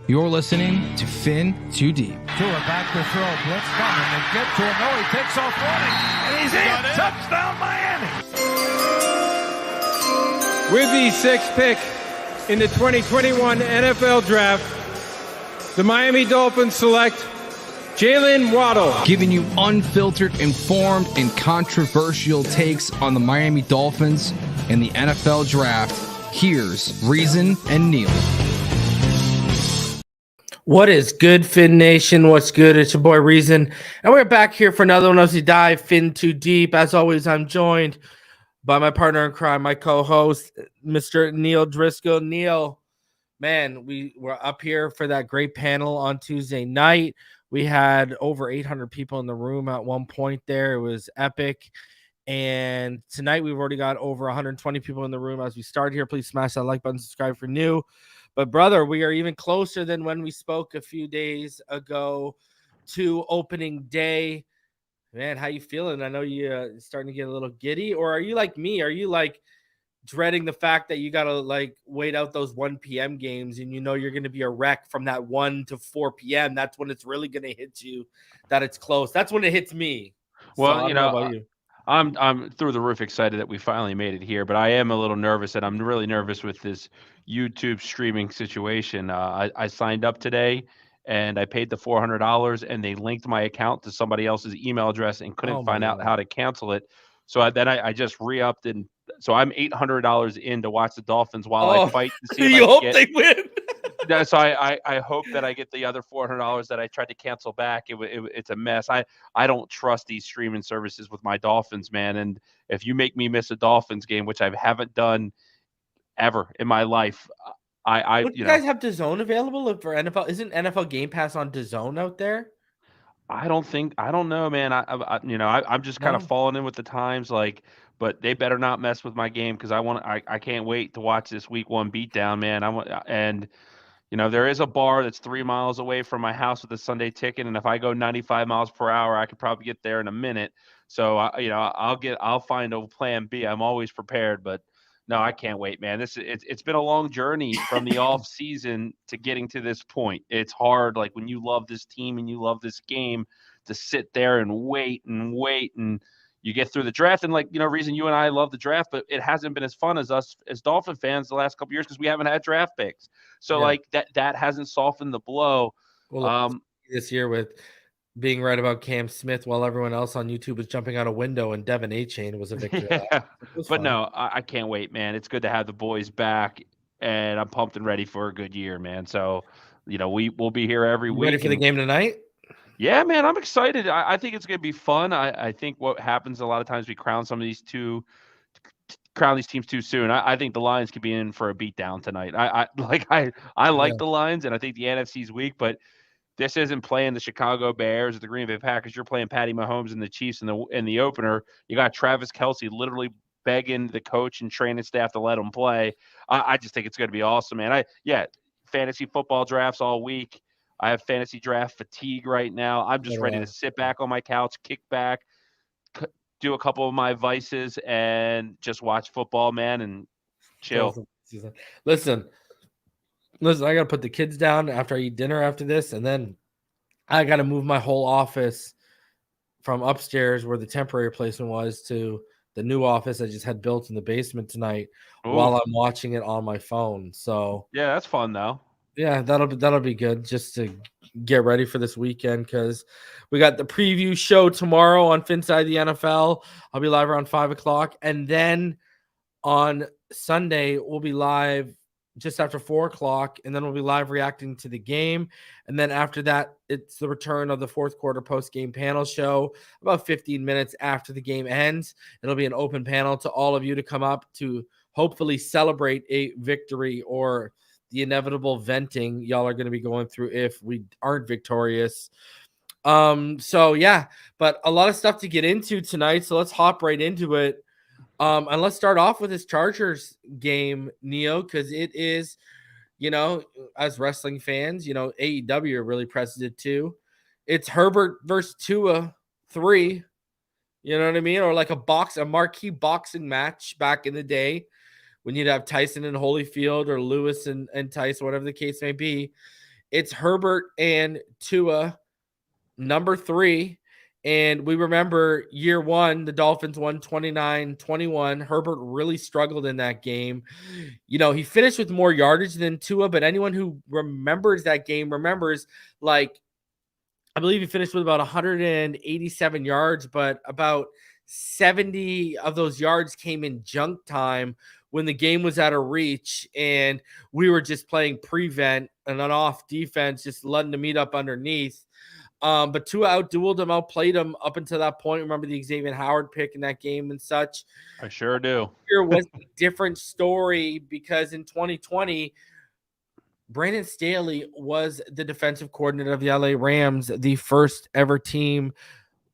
You're listening to Fin Too Deep. Tua back to throw, blitz coming, and get to him. No, he takes off running, and he's in. Touchdown, Miami. With the sixth pick in the 2021 NFL Draft, the Miami Dolphins select Jalen Waddle. Giving you unfiltered, informed, and controversial takes on the Miami Dolphins and the NFL Draft. Here's Reason and Neal. What is good, Fin Nation? What's good? It's your boy Reason, and we're back here for another one as we dive Fin Too Deep. As always, I'm joined by my partner in crime, my co-host, Mr. Neal Driscoll. Neal, man, we were up here for that great panel on Tuesday night. We had over 800 people in the room at one point there. It was epic. And tonight we've already got over 120 people in the room. As we start here, please smash that like button, subscribe for new. But, brother, we are even closer than when we spoke a few days ago to opening day. Man, how you feeling? I know you're starting to get a little giddy. Or are you like me? Are you, like, dreading the fact that you got to, like, wait out those 1 p.m. games and you know you're going to be a wreck from that 1 to 4 p.m.? That's when it's really going to hit you, that it's close. That's when it hits me. Well, so, you know I'm through the roof excited that we finally made it here, but I am a little nervous, and I'm really nervous with this YouTube streaming situation. I signed up today, and I paid the $400, and they linked my account to somebody else's email address and couldn't find out how to cancel it. So I just re-upped, and so I'm $800 in to watch the Dolphins while I fight to see if you hope they win. So I hope that I get the other $400 that I tried to cancel back. It's a mess. I don't trust these streaming services with my Dolphins, man. And if you make me miss a Dolphins game, which I haven't done ever in my life, you guys have DAZN available for NFL? Isn't NFL Game Pass on DAZN out there? I don't know, man. I'm just kind of falling in with the times, like. But they better not mess with my game because I can't wait to watch this week 1 beatdown, man. There is a bar that's 3 miles away from my house with a Sunday ticket, and if I go 95 miles per hour, I could probably get there in a minute. So, I'll find a plan B. I'm always prepared, but no, I can't wait, man. It's been a long journey from the off season to getting to this point. It's hard, like when you love this team and you love this game, to sit there and wait and you get through the draft. And Reason, you and I love the draft, but it hasn't been as fun as us as Dolphin fans the last couple of years because we haven't had draft picks. So that hasn't softened the blow. Well, this year with being right about Cam Smith while everyone else on YouTube was jumping out a window and Devin A-Chain was a victory. But no, I can't wait, man. It's good to have the boys back, and I'm pumped and ready for a good year, man. So, we'll be here every week. Ready for the game tonight? Yeah, man, I'm excited. I think it's going to be fun. I think what happens a lot of times we crown these teams too soon. I think the Lions could be in for a beatdown tonight. I like the Lions, and I think the NFC's weak, but this isn't playing the Chicago Bears or the Green Bay Packers. You're playing Patty Mahomes and the Chiefs in the opener. You got Travis Kelce literally begging the coach and training staff to let him play. I just think it's going to be awesome, man. Fantasy football drafts all week. I have fantasy draft fatigue right now. I'm just ready to sit back on my couch, kick back, do a couple of my vices, and just watch football, man, and chill. Listen, I got to put the kids down after I eat dinner after this, and then I got to move my whole office from upstairs where the temporary placement was to the new office I just had built in the basement tonight while I'm watching it on my phone. So yeah, that's fun, though. Yeah, that'll be good just to get ready for this weekend because we got the preview show tomorrow on Finside the NFL. I'll be live around 5:00, and then on Sunday we'll be live just after 4:00, and then we'll be live reacting to the game. And then after that, it's the return of the fourth quarter post-game panel show about 15 minutes after the game ends. It'll be an open panel to all of you to come up to hopefully celebrate a victory or the inevitable venting y'all are going to be going through if we aren't victorious. So yeah, but a lot of stuff to get into tonight. So let's hop right into it. And let's start off with this Chargers game, Neo, because it is, as wrestling fans, AEW really presses it too. It's Herbert versus Tua 3. You know what I mean? Or like a marquee boxing match back in the day when you'd have Tyson and Holyfield or Lewis and Tyson, whatever the case may be. It's Herbert and Tua, number 3. And we remember year 1, the Dolphins won 29-21. Herbert really struggled in that game. He finished with more yardage than Tua, but anyone who remembers that game remembers, like, I believe he finished with about 187 yards, but about 70 of those yards came in junk time when the game was out of reach and we were just playing prevent and an off defense, just letting them meet up underneath. But Tua outdueled him, outplayed him up until that point. Remember the Xavier Howard pick in that game and such. I sure do. Here was a different story because in 2020, Brandon Staley was the defensive coordinator of the LA Rams, the first ever team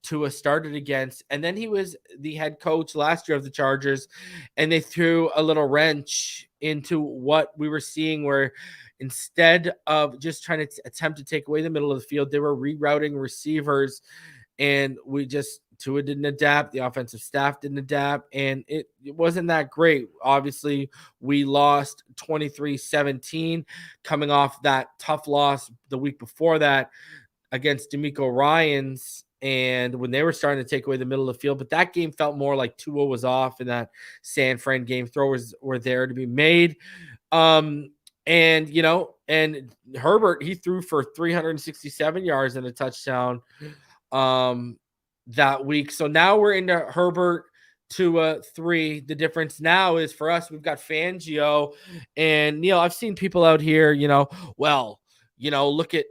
Tua started against. And then he was the head coach last year of the Chargers, and they threw a little wrench into what we were seeing, where instead of just trying to attempt to take away the middle of the field, they were rerouting receivers, and Tua didn't adapt. The offensive staff didn't adapt, and it wasn't that great. Obviously, we lost 23-17 coming off that tough loss the week before that against DeMeco Ryans, and when they were starting to take away the middle of the field. But that game felt more like Tua was off, and that San Fran game. Throwers were there to be made. And Herbert, he threw for 367 yards and a touchdown that week. So now we're into Herbert to 3. The difference now is for us, we've got Fangio and Neal. I've seen people out here, look at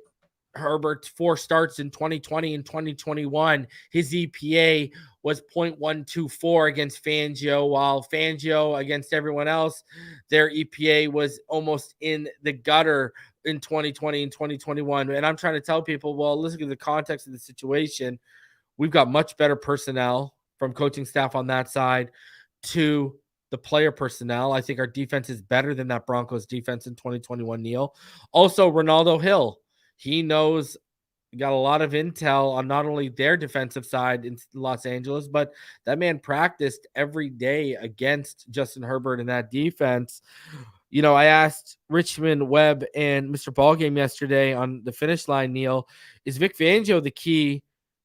Herbert's 4 starts in 2020 and 2021. His EPA was 0.124 against Fangio, while Fangio against everyone else, their EPA was almost in the gutter in 2020 and 2021. And I'm trying to tell people, well, listen to the context of the situation. We've got much better personnel from coaching staff on that side to the player personnel. I think our defense is better than that Broncos defense in 2021, Neal. Also, Ronaldo Hill. He knows, got a lot of intel on not only their defensive side in Los Angeles, but that man practiced every day against Justin Herbert in that defense. I asked Richmond, Webb, and Mr. Ballgame yesterday on the finish line, Neal, is Vic Fangio the key,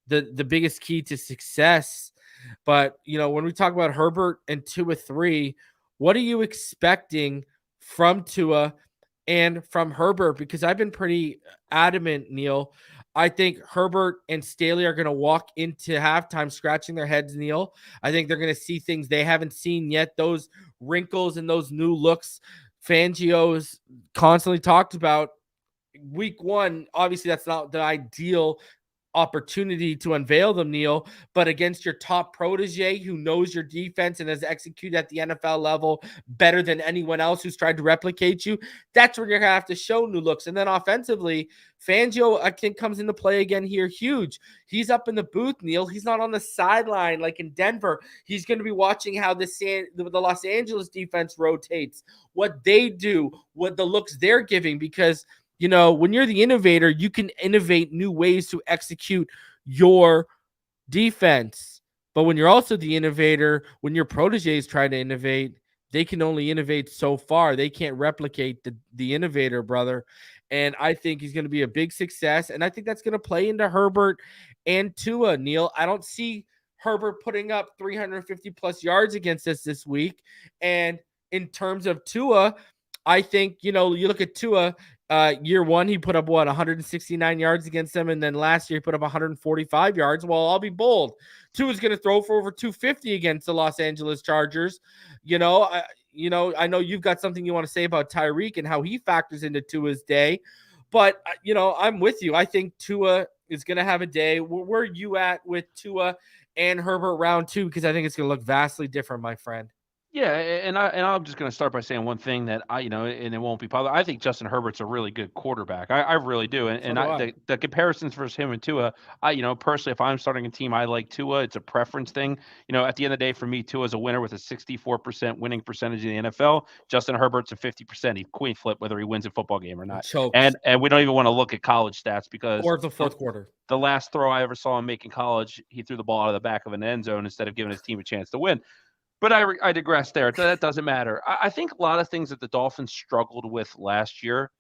the biggest key to success? But, when we talk about Herbert and Tua 3, what are you expecting from Tua and from Herbert? Because I've been pretty adamant, Neal. I think Herbert and Staley are going to walk into halftime scratching their heads, Neal. I think they're going to see things they haven't seen yet. Those wrinkles and those new looks Fangio's constantly talked about. Week 1, obviously that's not the ideal opportunity to unveil them, Neal, but against your top protege who knows your defense and has executed at the NFL level better than anyone else who's tried to replicate you, that's where you're going to have to show new looks. And then offensively, Fangio, I think, comes into play again here huge. He's up in the booth, Neal. He's not on the sideline like in Denver. He's going to be watching how the Los Angeles defense rotates, what they do, what the looks they're giving, because when you're the innovator, you can innovate new ways to execute your defense. But when you're also the innovator, when your proteges try to innovate, they can only innovate so far. They can't replicate the innovator, brother. And I think he's going to be a big success. And I think that's going to play into Herbert and Tua, Neal. I don't see Herbert putting up 350 plus yards against us this week. And in terms of Tua, I think, you look at Tua, year 1, he put up 169 yards against them, and then last year he put up 145 yards. Well, I'll be bold. Tua's going to throw for over 250 against the Los Angeles Chargers. I know you've got something you want to say about Tyreek and how he factors into Tua's day, but I'm with you. I think Tua is going to have a day. Where are you at with Tua and Herbert round 2? Because I think it's going to look vastly different, my friend. Yeah, and I'm just going to start by saying one thing that and it won't be popular. I think Justin Herbert's a really good quarterback. I really do. The comparisons versus him and Tua, personally, if I'm starting a team, I like Tua. It's a preference thing. At the end of the day, for me, Tua's a winner with a 64% winning percentage in the NFL. Justin Herbert's a 50%. He coin flip whether he wins a football game or not. Chokes. And we don't even want to look at college stats because or the fourth quarter. The last throw I ever saw him make in college, he threw the ball out of the back of an end zone instead of giving his team a chance to win. But I digress there. That doesn't matter. I think a lot of things that the Dolphins struggled with last year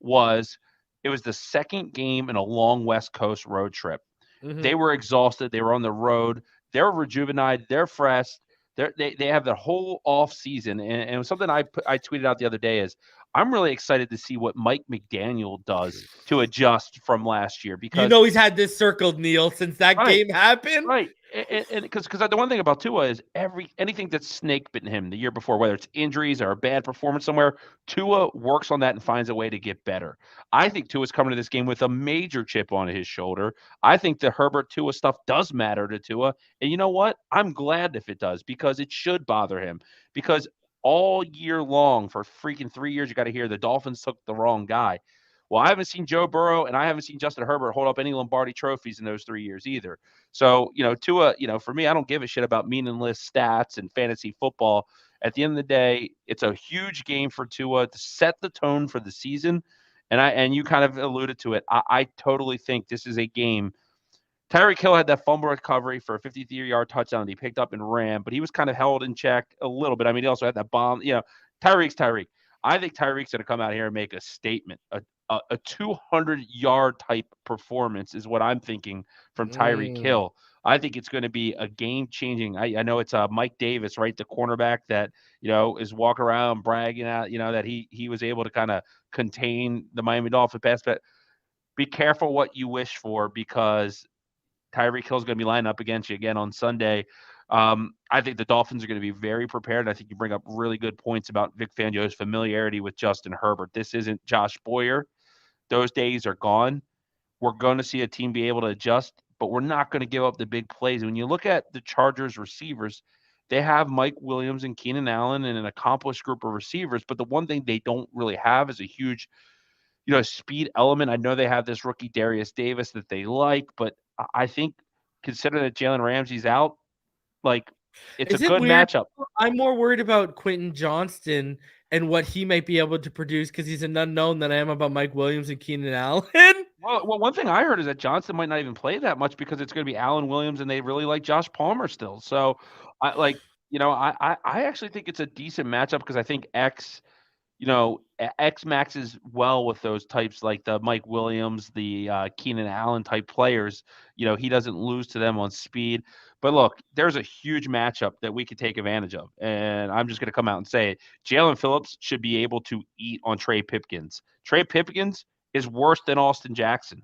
was It was the second game in a long West Coast road trip. They were exhausted. They were on the road. They're rejuvenated. They're fresh. They have their whole off season. And something I tweeted out the other day is I'm really excited to see what Mike McDaniel does to adjust from last year because he's had this circled, Neil, since that game happened. Right. And because the one thing about Tua is anything that's snake bitten him the year before, whether it's injuries or a bad performance somewhere, Tua works on that and finds a way to get better. I think Tua's coming to this game with a major chip on his shoulder. I think the Herbert Tua stuff does matter to Tua. And you know what? I'm glad if it does because it should bother him. Because all year long for freaking 3 years, you got to hear the Dolphins took the wrong guy. Well, I haven't seen Joe Burrow and I haven't seen Justin Herbert hold up any Lombardi trophies in those 3 years either. So, Tua, for me, I don't give a shit about meaningless stats and fantasy football. At the end of the day, it's a huge game for Tua to set the tone for the season. And you kind of alluded to it. I totally think this is a game. Tyreek Hill had that fumble recovery for a 53-yard touchdown that he picked up and ran, but he was kind of held in check a little bit. I mean, he also had that bomb. Tyreek's Tyreek. I think Tyreek's going to come out here and make a statement, a 200-yard type performance is what I'm thinking from Tyreek Hill. I think it's going to be a game-changing. I know it's Mike Davis, right, the cornerback that is walking around bragging out, that he was able to kind of contain the Miami Dolphins pass. But be careful what you wish for because Tyreek Hill's going to be lining up against you again on Sunday. I think the Dolphins are going to be very prepared. I think you bring up really good points about Vic Fangio's familiarity with Justin Herbert. This isn't Josh Boyer. Those days are gone. We're going to see a team be able to adjust, but we're not going to give up the big plays. When you look at the Chargers receivers, they have Mike Williams and Keenan Allen and an accomplished group of receivers, but the one thing they don't really have is a huge, speed element. I know they have this rookie Darius Davis that they like, but I think considering that Jalen Ramsey's out, it's a good matchup. I'm more worried about Quentin Johnston and what he might be able to produce because he's an unknown than I am about Mike Williams and Keenan Allen. Well, one thing I heard is that Johnston might not even play that much because it's going to be Allen Williams and they really like Josh Palmer still. So I actually think it's a decent matchup because I think X maxes well with those types like the Mike Williams, the Keenan Allen type players. He doesn't lose to them on speed. But look, there's a huge matchup that we could take advantage of. And I'm just going to come out and say it. Jalen Phillips should be able to eat on Trey Pipkins. Trey Pipkins is worse than Austin Jackson.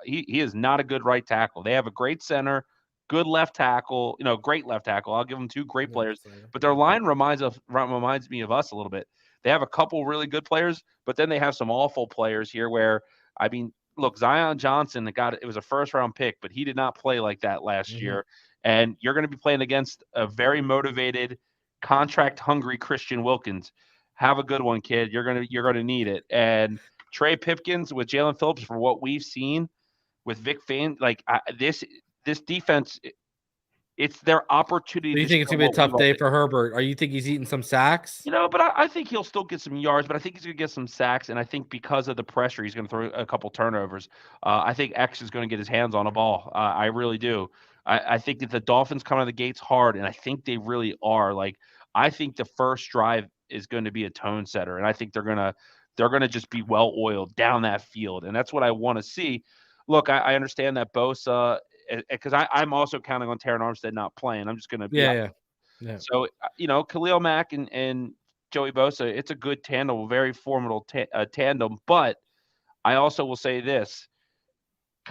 He is not a good right tackle. They have a great center, good left tackle, great left tackle. I'll give them two great players. But their line reminds me of us a little bit. They have a couple really good players, but then they have some awful players here where, look, Zion Johnson, it was a first-round pick, but he did not play like that last year. And you're going to be playing against a very motivated, contract-hungry Christian Wilkins. Have a good one, kid. You're going to need it. And Trey Pipkins with Jalen Phillips, for what we've seen with Vic Fan, this defense – it's their opportunity. So you think it's going to be a tough day for Herbert? Or you think he's eating some sacks? But I think he'll still get some yards, but I think he's going to get some sacks. And I think because of the pressure, he's going to throw a couple turnovers. I think X is going to get his hands on a ball. I really do. I think that the Dolphins come out of the gates hard, and I think they really are. I think the first drive is going to be a tone setter, and I think they're going to just be well oiled down that field. And that's what I want to see. Look, I understand that Bosa – because I'm also counting on Terron Armstead not playing. I'm just going to be yeah. So, Khalil Mack and Joey Bosa, it's a good tandem, very formidable tandem. But I also will say this.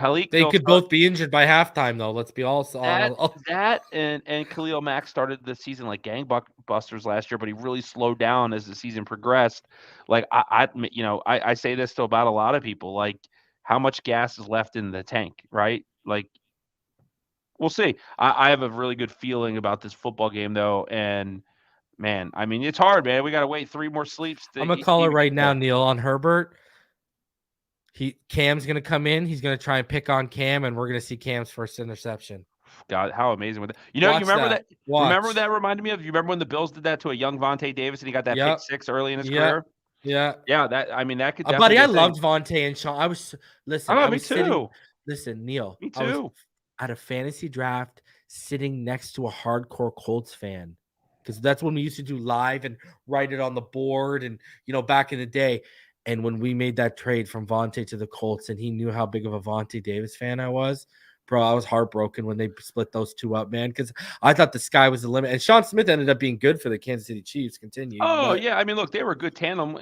They could both be injured by halftime, though. Let's be all that and Khalil Mack started the season like gangbusters last year, but he really slowed down as the season progressed. I say this to about a lot of people, how much gas is left in the tank, right? We'll see. I have a really good feeling about this football game, though. And, man, it's hard, man. We got to wait 3 more sleeps. I'm going to call it right now, Neil, on Herbert. Cam's going to come in. He's going to try and pick on Cam, and we're going to see Cam's first interception. God, how amazing was that? You remember that? Remember what that reminded me of? You remember when the Bills did that to a young Vontae Davis and he got that pick six early in his career? Yeah. That could buddy, I loved Vontae and Sean. Me too. Listen, Neil. Me too. I was at a fantasy draft sitting next to a hardcore Colts fan because that's when we used to do live and write it on the board and, back in the day. And when we made that trade from Vontae to the Colts, and he knew how big of a Vontae Davis fan I was, bro, I was heartbroken when they split those two up, man, because I thought the sky was the limit. And Sean Smith ended up being good for the Kansas City Chiefs. Continue. Oh, yeah. I mean, look, they were a good tandem.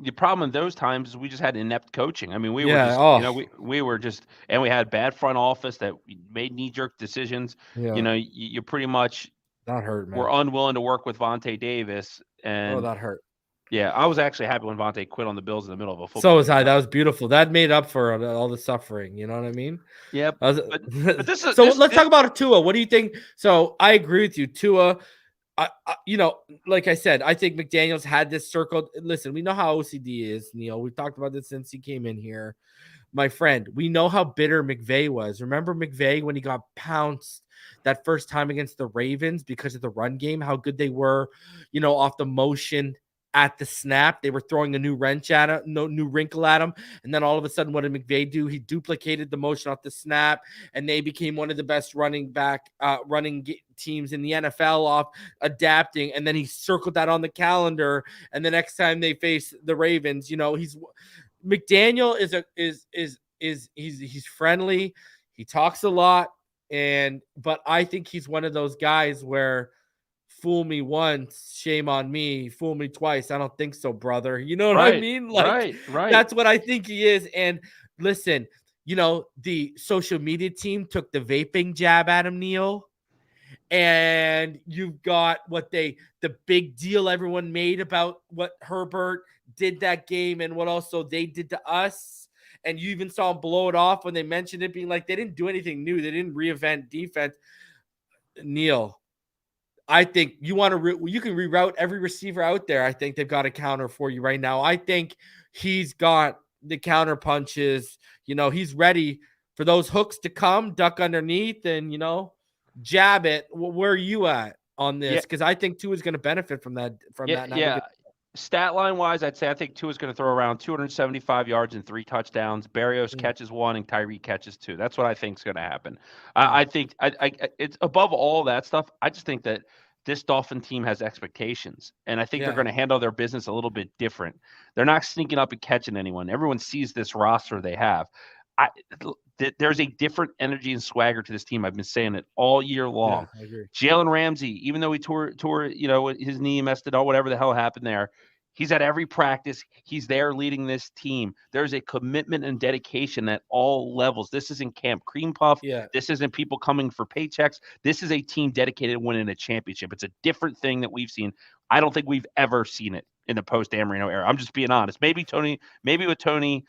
The problem in those times is we just had inept coaching. I mean, we were just, we were just, and we had bad front office that made knee-jerk decisions. Yeah. You pretty much that hurt, man. Were unwilling to work with Vontae Davis. And that hurt. Yeah, I was actually happy when Vontae quit on the Bills in the middle of a football. So was I. That was beautiful. That made up for all the suffering. You know what I mean? Yeah. But this is let's talk about Tua. What do you think? So I agree with you, Tua. Like I said, I think McDaniels had this circled. Listen, we know how OCD is, Neal. We've talked about this since he came in here. My friend, we know how bitter McVay was. Remember McVay when he got pounced that first time against the Ravens because of the run game, how good they were, off the motion at the snap. They were throwing a new wrench at him, no new wrinkle at him. And then all of a sudden, what did McVay do? He duplicated the motion off the snap, and they became one of the best running teams in the NFL off adapting. And then he circled that on the calendar. And the next time they face the Ravens, McDaniel he's friendly. He talks a lot. But I think he's one of those guys where fool me once, shame on me. Fool me twice, I don't think so, brother. You know what I mean? Like, right. That's what I think he is. And listen, the social media team took the vaping jab at him, Neal. And you've got the big deal everyone made about what Herbert did that game and what also they did to us. And you even saw him blow it off when they mentioned it, being like, they didn't do anything new. They didn't reinvent defense. Neal, I think you can reroute every receiver out there. I think they've got a counter for you right now. I think he's got the counter punches. He's ready for those hooks to come, duck underneath, and, jab it. Where are you at on this? Because I think Tua is going to benefit from that. Yeah. Stat line wise, I'd say I think Tua is going to throw around 275 yards and 3 touchdowns. Berrios catches 1 and Tyreek catches 2. That's what I think is going to happen. I think it's above all that stuff. I just think that this Dolphin team has expectations, and I think they're going to handle their business a little bit different. They're not sneaking up and catching anyone. Everyone sees this roster they have. There's a different energy and swagger to this team. I've been saying it all year long. Yeah, I agree. Jalen Ramsey, even though he tore, his knee, messed it up, whatever the hell happened there, he's at every practice. He's there leading this team. There's a commitment and dedication at all levels. This isn't Camp Cream Puff. Yeah. This isn't people coming for paychecks. This is a team dedicated to winning a championship. It's a different thing that we've seen. I don't think we've ever seen it in the post-Dan Marino era. I'm just being honest. Maybe with Tony,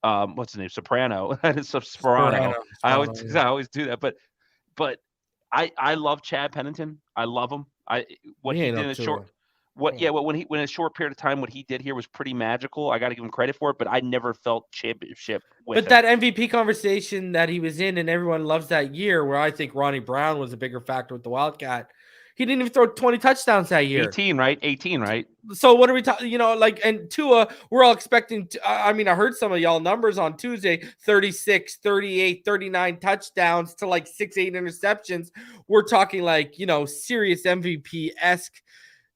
what's his name? Soprano. Sperano. I always do that. But I love Chad Pennington. I love him. When in a short period of time, what he did here was pretty magical. I got to give him credit for it, but I never felt championship with him. That MVP conversation that he was in, and everyone loves that year, where I think Ronnie Brown was a bigger factor with the Wildcat. He didn't even throw 20 touchdowns that year. 18, right? So what are we talking? And Tua, we're all expecting. I heard some of y'all numbers on Tuesday: 36, 38, 39 touchdowns to 6-8 interceptions. We're talking serious MVP-esque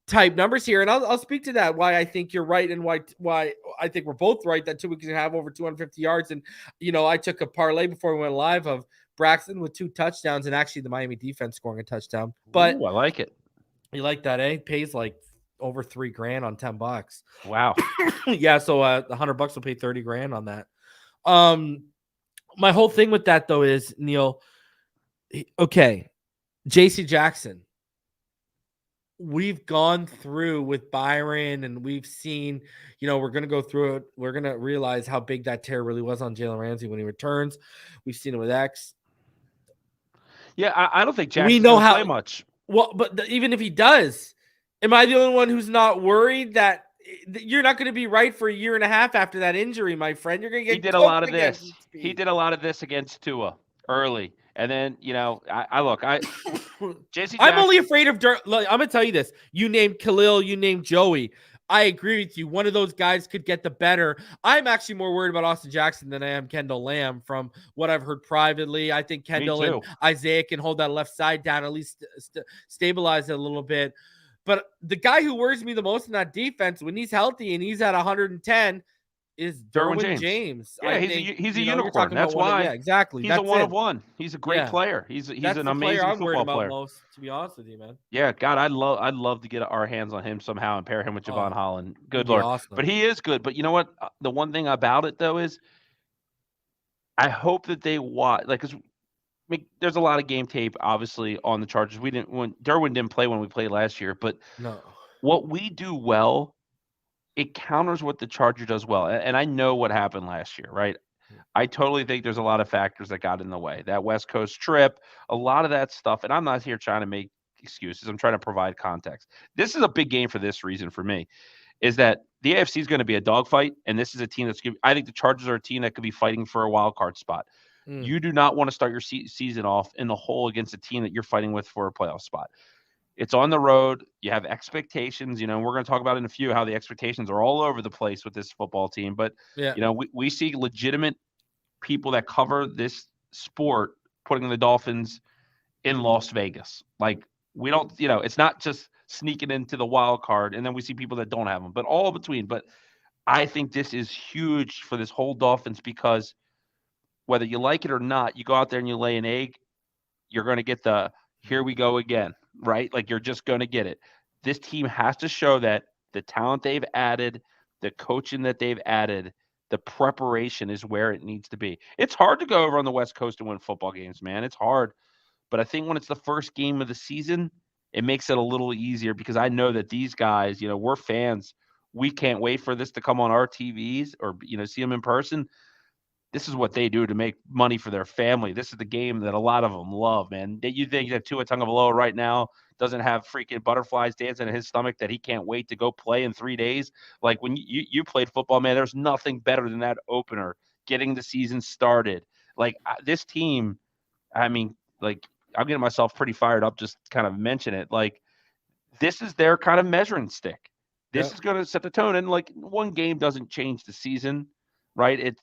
type numbers here, and I'll speak to that. Why I think you're right, and why I think we're both right that Tua can have over 250 yards. And I took a parlay before we went live of Braxton with 2 touchdowns, and actually the Miami defense scoring a touchdown. But I like it. You like that, eh? Pays over $3,000 on $10. Wow. Yeah. So $100 will pay $30,000 on that. My whole thing with that though is, Neal, okay, JC Jackson, we've gone through with Byron, and we've seen, we're going to go through it. We're going to realize how big that tear really was on Jalen Ramsey when he returns. We've seen it with X. Yeah, I don't think Jackson's going to play much. Well, but even if he does, am I the only one who's not worried that you're not going to be right for a year and a half after that injury, my friend? You're going to get. He did a lot of this. He did a lot of this against Tua early, and then JC Jackson, I'm only afraid of dirt. Look, I'm going to tell you this. You named Khalil. You named Joey. I agree with you. One of those guys could get the better. I'm actually more worried about Austin Jackson than I am Kendall Lamb from what I've heard privately. I think Kendall and Isaiah can hold that left side down, at least stabilize it a little bit. But the guy who worries me the most in that defense when he's healthy and he's at 110 is Derwin James. Yeah, I he's think he's a you're unicorn. talking That's about why yeah, exactly. he's That's a one it. of one. He's a great player. He's That's an the player amazing I'm worried football about player. most, to be honest with you, man. Yeah, God, I'd love to get our hands on him somehow and pair him with Javon Holland. Good Lord. Awesome. But he is good. But you know what? The one thing about it though is I hope that they watch, like, because there's a lot of game tape obviously on the Chargers. Derwin didn't play when we played last year, but no, what we do well, it counters what the Charger does well. And I know what happened last year, right? I totally think there's a lot of factors that got in the way. That West Coast trip, a lot of that stuff. And I'm not here trying to make excuses. I'm trying to provide context. This is a big game for this reason for me, is that the AFC is going to be a dogfight, and this is a team I think the Chargers are a team that could be fighting for a wild card spot. You do not want to start your season off in the hole against a team that you're fighting with for a playoff spot. It's on the road. You have expectations. We're going to talk about in a few how the expectations are all over the place with this football team. But, we see legitimate people that cover this sport putting the Dolphins in Las Vegas. Like, we don't, it's not just sneaking into the wild card, and then we see people that don't have them, but all between. But I think this is huge for this whole Dolphins because whether you like it or not, you go out there and you lay an egg, you're going to get the here we go again, right? Like, you're just going to get it. This team has to show that the talent they've added, the coaching that they've added, the preparation is where it needs to be. It's hard to go over on the West Coast and win football games, man. It's hard. But I think when it's the first game of the season, it makes it a little easier because I know that these guys, we're fans. We can't wait for this to come on our TVs or, see them in person. This is what they do to make money for their family. This is the game that a lot of them love, man. You think that Tua Tagovailoa right now doesn't have freaking butterflies dancing in his stomach that he can't wait to go play in 3 days? Like, when you played football, man, there's nothing better than that opener, getting the season started. Like, this team, I mean, like, I'm getting myself pretty fired up just kind of mention it. Like, this is their kind of measuring stick. This is going to set the tone. And, like, one game doesn't change the season, right?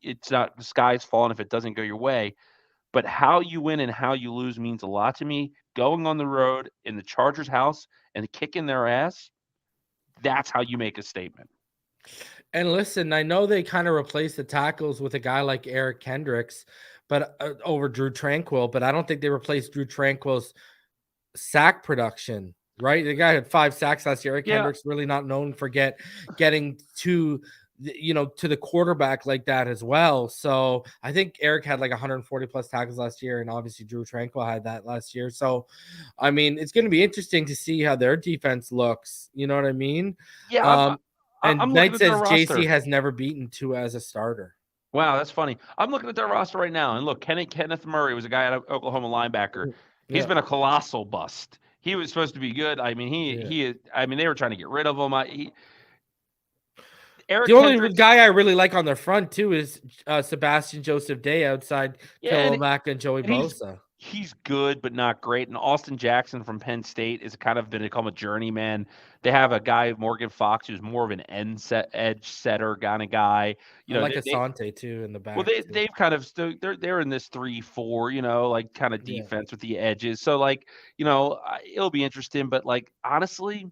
It's not the sky's falling if it doesn't go your way, but how you win and how you lose means a lot to me. Going on the road in the Chargers' house and kicking their ass, that's how you make a statement. And listen, I know they kind of replaced the tackles with a guy like Eric Kendricks, but over Drew Tranquill, but I don't think they replaced Drew Tranquill's sack production, right? The guy had 5 sacks last year. Eric Kendricks really not known for getting to the quarterback like that as well. So I think Erik had like 140 plus tackles last year, and obviously Drew Tranquill had that last year. So, I mean, it's going to be interesting to see how their defense looks. You know what I mean? Yeah. And Knight says JC has never beaten Tua as a starter. Wow, that's funny. I'm looking at their roster right now, and look, Kenneth Murray was a guy out of Oklahoma linebacker. He's been a colossal bust. He was supposed to be good. I mean, they were trying to get rid of him. The only guy I really like on their front, too, is Sebastian Joseph Day outside Khalil Mack and Joey Bosa. He's good, but not great. And Austin Jackson from Penn State has kind of become a journeyman. They have a guy, Morgan Fox, who's more of an edge setter kind of guy. I like Asante, too, in the back. Well, they've kind of they're in this 3-4, like kind of defense with the edges. So, like, it'll be interesting. But, like, honestly,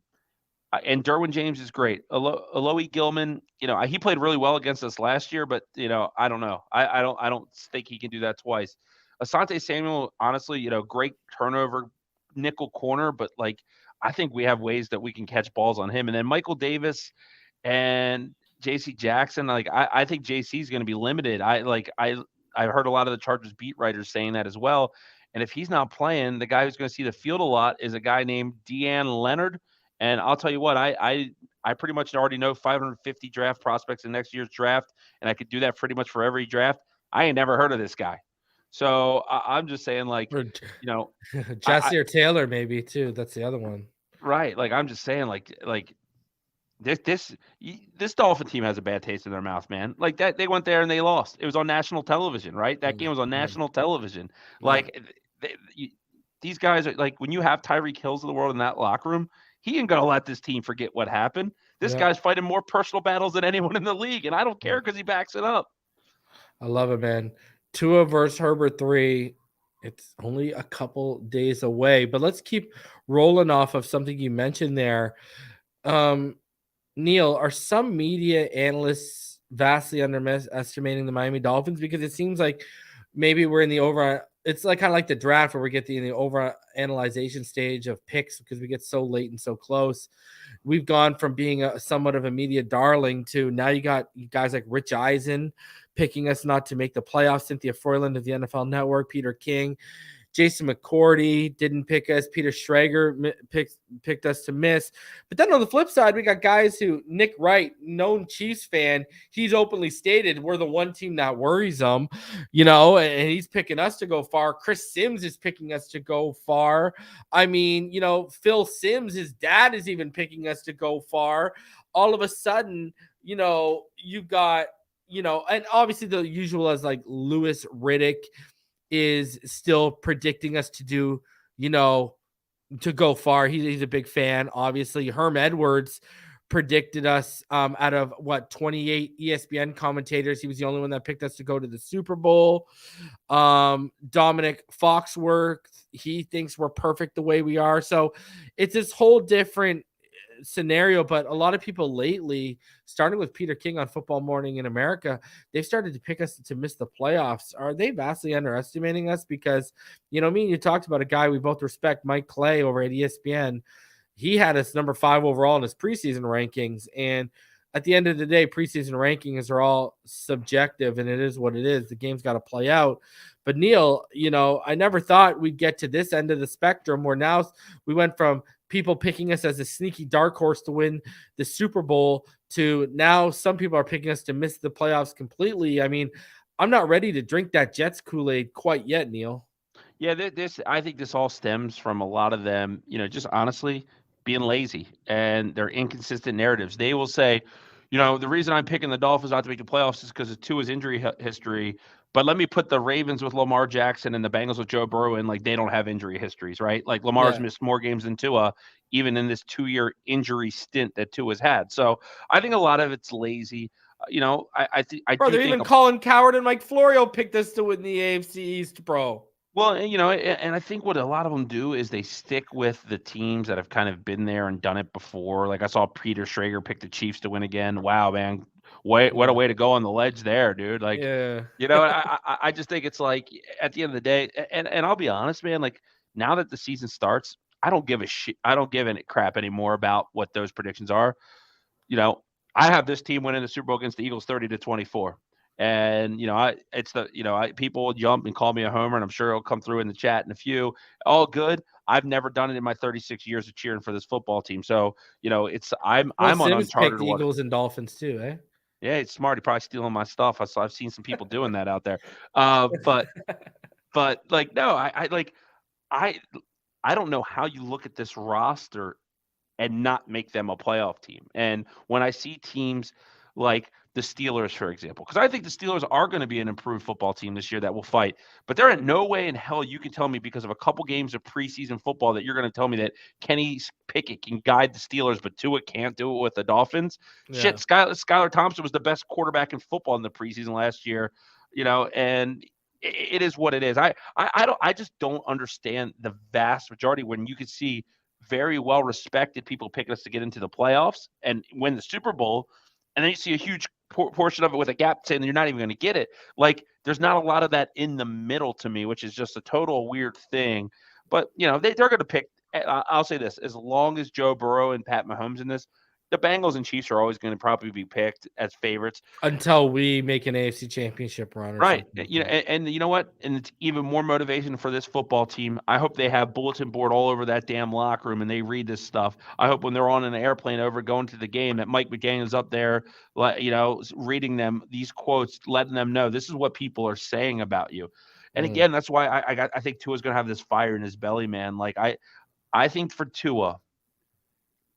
and Derwin James is great. Alohi Gilman, he played really well against us last year, but I don't know. I don't think he can do that twice. Asante Samuel, honestly, great turnover nickel corner, but like I think we have ways that we can catch balls on him. And then Michael Davis and JC Jackson, like I think JC is going to be limited. I heard a lot of the Chargers beat writers saying that as well. And if he's not playing, the guy who's going to see the field a lot is a guy named Deanne Leonard. And I'll tell you what, I pretty much already know 550 draft prospects in next year's draft, and I could do that pretty much for every draft. I ain't never heard of this guy. So I'm just saying, like, Jesse or Taylor maybe too. That's the other one, right? Like I'm just saying, like this Dolphin team has a bad taste in their mouth, man. Like that they went there and they lost. It was on national television, right? That game was on national television. Like these guys are like when you have Tyreek Hills of the world in that locker room, he ain't gonna let this team forget what happened. This guy's fighting more personal battles than anyone in the league, and I don't care because he backs it up. I love it, man. Tua versus Herbert 3. It's only a couple days away, but let's keep rolling off of something you mentioned there. Neal, are some media analysts vastly underestimating the Miami Dolphins? Because it seems like maybe we're in the over. It's like kind of like the draft where we get in the over analyzation stage of picks because we get so late and so close. We've gone from being somewhat of a media darling to now you got guys like Rich Eisen picking us not to make the playoffs, Cynthia Froyland of the NFL Network, Peter King. Jason McCourty didn't pick us. Peter Schrager picked us to miss. But then on the flip side, we got guys who Nick Wright, known Chiefs fan, he's openly stated we're the one team that worries him, and he's picking us to go far. Chris Sims is picking us to go far. I mean, Phil Sims, his dad is even picking us to go far. All of a sudden, you've got, and obviously the usual as like Louis Riddick is still predicting us to do, to go far. He's a big fan. Obviously, Herm Edwards predicted us out of 28 ESPN commentators. He was the only one that picked us to go to the Super Bowl. Dominic Foxworth, he thinks we're perfect the way we are. So it's this whole different scenario, but a lot of people lately, starting with Peter King on Football Morning in America, they've started to pick us to miss the playoffs. Are they vastly underestimating us? Because, me and you talked about a guy we both respect, Mike Clay over at ESPN. He had us number 5 overall in his preseason rankings. And at the end of the day, preseason rankings are all subjective, and it is what it is. The game's got to play out. But Neal, I never thought we'd get to this end of the spectrum where now we went from people picking us as a sneaky dark horse to win the Super Bowl to now some people are picking us to miss the playoffs completely. I mean, I'm not ready to drink that Jets Kool-Aid quite yet, Neal. Yeah, I think this all stems from a lot of them, just honestly being lazy and their inconsistent narratives. They will say, the reason I'm picking the Dolphins not to make the playoffs is because of Tua's injury history. But let me put the Ravens with Lamar Jackson and the Bengals with Joe Burrow in, like, they don't have injury histories, right? Like, Lamar's missed more games than Tua, even in this 2-year injury stint that Tua's had. So I think a lot of it's lazy. I Bro, do they're think even Colin Coward and Mike Florio picked us to win the AFC East, bro. Well, and I think what a lot of them do is they stick with the teams that have kind of been there and done it before. Like I saw Peter Schrager pick the Chiefs to win again. Wow, man. What a way to go on the ledge there, dude. Like, yeah. I just think it's like at the end of the day, and I'll be honest, man, like now that the season starts, I don't give a shit. I don't give a crap anymore about what those predictions are. I have this team winning the Super Bowl against the Eagles 30-24. And people will jump and call me a homer, and I'm sure it'll come through in the chat in a few. All good. I've never done it in my 36 years of cheering for this football team, so I'm on uncharted water. Eagles and Dolphins too, eh? Yeah, it's smart. He's probably stealing my stuff. I've seen some people doing that out there. But like no, I don't know how you look at this roster and not make them a playoff team. And when I see teams like the Steelers, for example, because I think the Steelers are going to be an improved football team this year that will fight, but there ain't no way in hell you can tell me because of a couple games of preseason football that you're going to tell me that Kenny Pickett can guide the Steelers, but Tua can't do it with the Dolphins. Yeah. Shit, Skylar Thompson was the best quarterback in football in the preseason last year, and it is what it is. I just don't understand the vast majority when you could see very well respected people picking us to get into the playoffs and win the Super Bowl, and then you see a huge portion of it with a gap saying you're not even going to get it. Like, there's not a lot of that in the middle to me, which is just a total weird thing. But they're going to pick. I'll say this: as long as Joe Burrow and Pat Mahomes in this, the Bengals and Chiefs are always going to probably be picked as favorites until we make an AFC Championship run. Right. And you know what? And it's even more motivation for this football team. I hope they have bulletin board all over that damn locker room and they read this stuff. I hope when they're on an airplane over going to the game that Mike McDaniel's up there, reading them these quotes, letting them know this is what people are saying about you. And again, that's why I think Tua's going to have this fire in his belly, man. Like I think for Tua,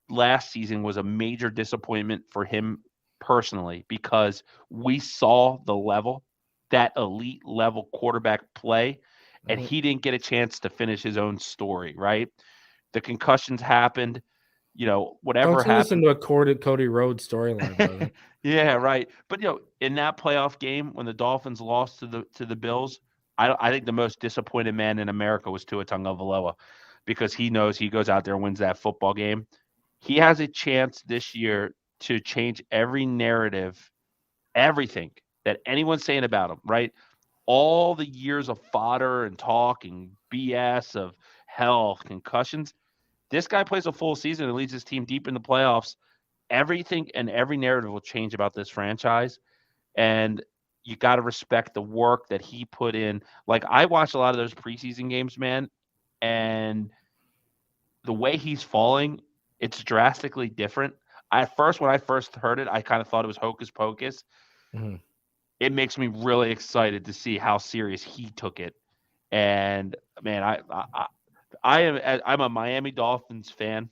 last season was a major disappointment for him personally because we saw the level, that elite level quarterback play, and he didn't get a chance to finish his own story, right? The concussions happened, whatever happened. Listen to a Cody Rhodes storyline, brother. Yeah, right. But in that playoff game when the Dolphins lost to the Bills, I think the most disappointed man in America was Tua Tagovailoa, because he knows he goes out there and wins that football game. He has a chance this year to change every narrative, everything that anyone's saying about him, right? All the years of fodder and talk and BS of health, concussions. This guy plays a full season and leads his team deep in the playoffs. Everything and every narrative will change about this franchise. And you got to respect the work that he put in. Like, I watched a lot of those preseason games, man, and the way he's falling, it's drastically different. At first, when I first heard it, I kind of thought it was hocus pocus. Mhm. It makes me really excited to see how serious he took it. And man, I'm a Miami Dolphins fan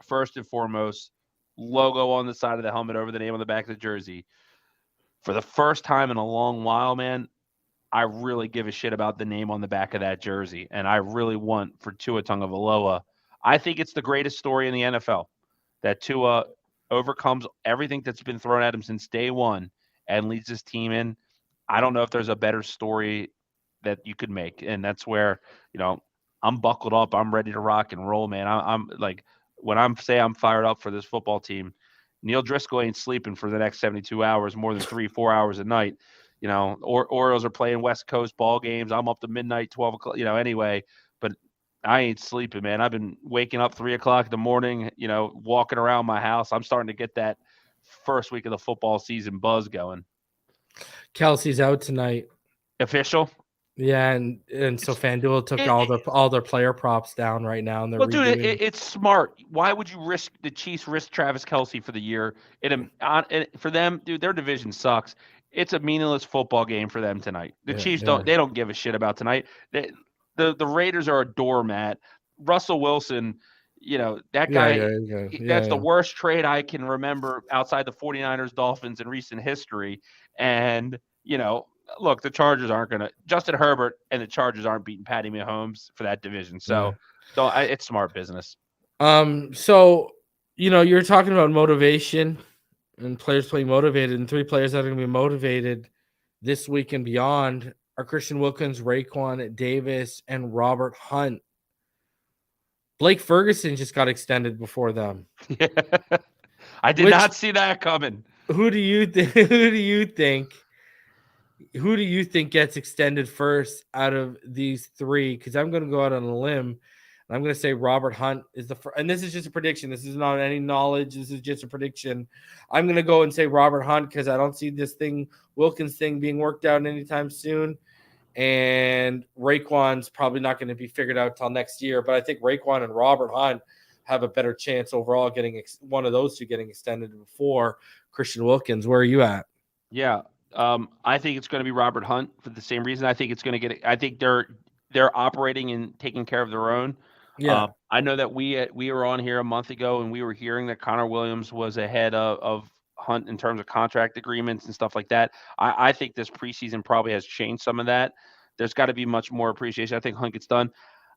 first and foremost. Logo on the side of the helmet over the name on the back of the jersey. For the first time in a long while, man, I really give a shit about the name on the back of that jersey, and I really want for Tua Tagovailoa. I think it's the greatest story in the NFL that Tua overcomes everything that's been thrown at him since day one and leads his team in. I don't know if there's a better story that you could make, and that's where, I'm buckled up. I'm ready to rock and roll, man. I'm like, when I'm fired up for this football team, Neal Driscoll ain't sleeping for the next 72 hours, more than 3-4 hours a night. Orioles are playing West Coast ball games. I'm up to midnight, 12 o'clock, anyway, but I ain't sleeping, man. I've been waking up 3 o'clock in the morning, walking around my house. I'm starting to get that first week of the football season buzz going. Kelsey's out tonight. Official? Yeah, and so FanDuel took all their player props down right now, and they're dude, it's smart. Why would you risk the Chiefs risk Travis Kelce for the year? For them, dude, their division sucks. It's a meaningless football game for them tonight. The Chiefs don't give a shit about tonight. The Raiders are a doormat. Russell Wilson, that guy, that's the worst trade I can remember outside the 49ers Dolphins in recent history. And, look, the Chargers aren't going to – Justin Herbert and the Chargers aren't beating Patty Mahomes for that division. So, it's smart business. So, you're talking about motivation and players playing motivated, and 3 players that are going to be motivated this week and beyond are Christian Wilkins, Raekwon Davis, and Robert Hunt. Blake Ferguson just got extended before them. I did not see that coming. Who do you think gets extended first out of these 3? Because I'm going to go out on a limb. I'm going to say Robert Hunt is the first. And this is just a prediction. This is not any knowledge. This is just a prediction. I'm going to go and say Robert Hunt because I don't see this Wilkins thing being worked out anytime soon. And Raekwon's probably not going to be figured out till next year. But I think Raekwon and Robert Hunt have a better chance overall getting one of those 2 getting extended before Christian Wilkins. Where are you at? Yeah. I think it's going to be Robert Hunt for the same reason. I think it's going to I think they're operating and taking care of their own. Yeah. I know that we were on here a month ago and we were hearing that Connor Williams was ahead of Hunt in terms of contract agreements and stuff like that. I think this preseason probably has changed some of that. There's got to be much more appreciation. I think Hunt gets done.